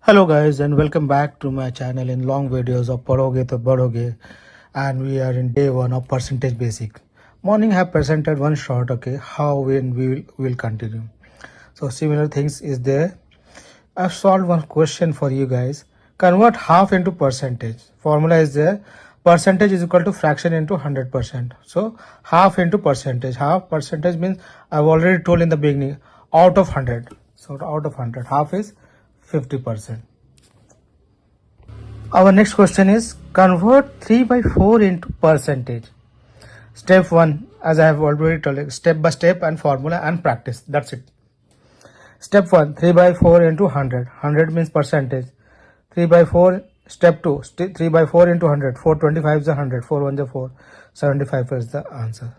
Hello guys and welcome back to my channel in long videos of Padoge to Badoge, and we are in day 1 of percentage basic. Morning have presented one short, okay, how when we will continue. So similar things is there. I've solved one question for you guys. Convert half into percentage. Formula is there. Percentage is equal to fraction into 100%. So half into percentage. Half percentage means I've already told in the beginning out of 100. So out of 100, half is 50%. Our next question is convert 3 by 4 into percentage. Step 1, as I have already told you, step by step and formula and practice. That's it. Step 1, 3 by 4 into 100. 100 means percentage. 3 by 4. Step 2, 3 by 4 into 100. 425 is 100. 4 1 is 4. 75 is the answer.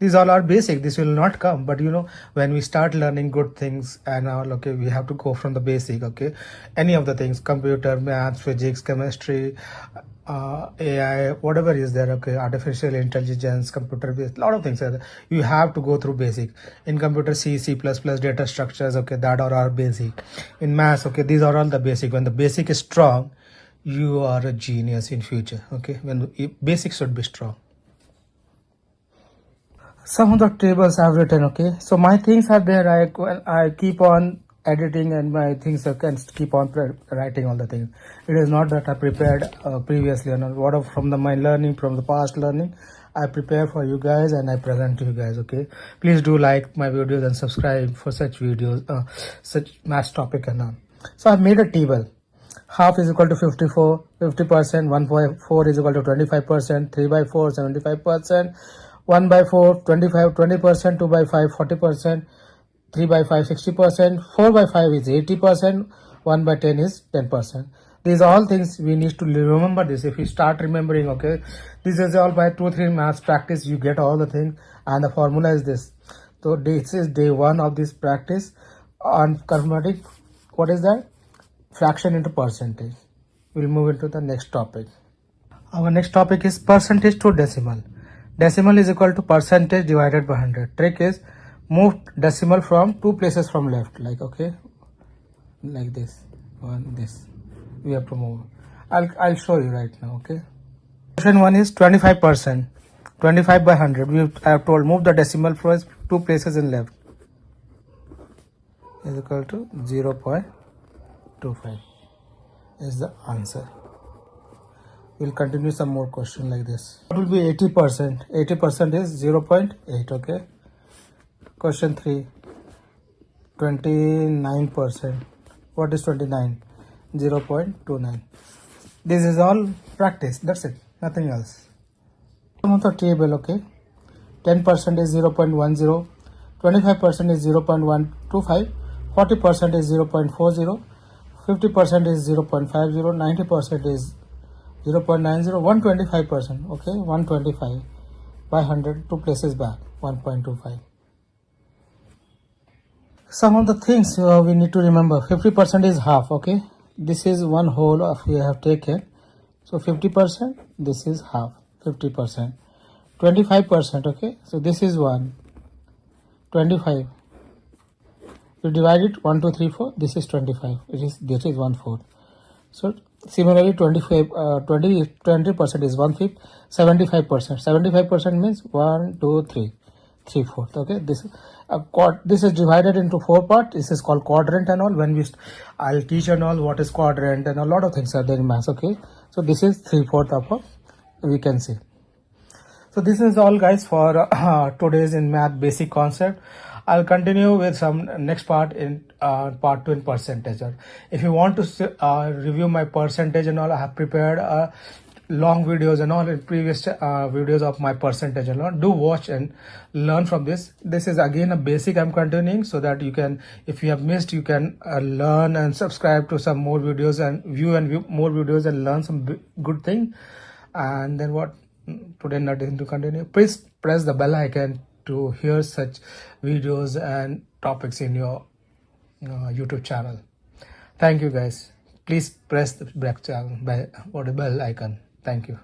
These all are basic. This will not come, but when we start learning good things and all, okay, we have to go from the basic. Okay, any of the things, computer, math, physics, chemistry, AI, whatever is there, okay, artificial intelligence, computer based, lot of things are there. You have to go through basic. In computer, C++, data structures, okay, that are our basic. In maths, okay, these are all the basic. When the basic is strong, you are a genius in future. Okay, when the basic should be strong. Some of the tables I've written, okay, so my things are there. I keep on editing and my things I can keep on writing all the things. It is not that I prepared previously or not. What from my learning, from the past learning, I prepare for you guys and I present to you guys. Okay, please do like my videos and subscribe for such videos, such math topic and all. So I've made a table. Half is equal to 54, 50%, 1 by 4 is equal to 25%, 3 by 4, 75%, 1 by 4, 25, 20%, 2 by 5, 40%, 3 by 5, 60%, 4 by 5 is 80%, 1 by 10 is 10%. These are all things we need to remember this. If you start remembering, okay, this is all by 2-3 maths practice, you get all the things, and the formula is this. So this is day 1 of this practice on converting, what is that? Fraction into percentage. We'll move into the next topic. Our next topic is percentage to decimal. Decimal is equal to percentage divided by 100. Trick is move decimal from 2 places from left, like, okay, like this, this. We have to move. I'll show you right now. Okay. Question 1 is 25%. 25 by 100. We have told move the decimal from 2 places in left. Is equal to 0.25 is the answer. We'll continue some more question like this. What will be 80%? 80% is 0.8. Okay. Question 3. 29%. What is 29? 0.29. This is all practice. That's it. Nothing else. Some of the table. Okay. 10% is 0.10. 25% is 0.125. 40% is 0.40. 50% is 0.50. 90% is 0.90, 125%, okay, 125 by 100, 2 places back, 1.25. Some of the things we need to remember. 50% is half, okay, this is one whole of we have taken, so 50%, this is half, 50%, 25%, okay, so this is 1, 25, you divide it 1 2 3 4, this is 25, this is 1/4. So similarly 20% is 1/5, 75%. 75% means 1 2 3 3/4. Okay, this is divided into 4 parts. This is called quadrant and all. When I'll teach and all what is quadrant and a lot of things are there in maths. Okay, so this is 3/4 of we can see. So this is all guys for today's in math basic concept. I'll continue with some next part in part 2 in percentage. If you want to review my percentage and all, I have prepared long videos and all in previous videos of my percentage and all. Do watch and learn from this. This is again a basic I'm continuing, so that you can, if you have missed, you can learn and subscribe to some more videos and view more videos and learn some good thing. And then what? Today not going to continue. Please press the bell icon to hear such videos and topics in your YouTube channel. Thank you guys. Please press the bell icon. Thank you.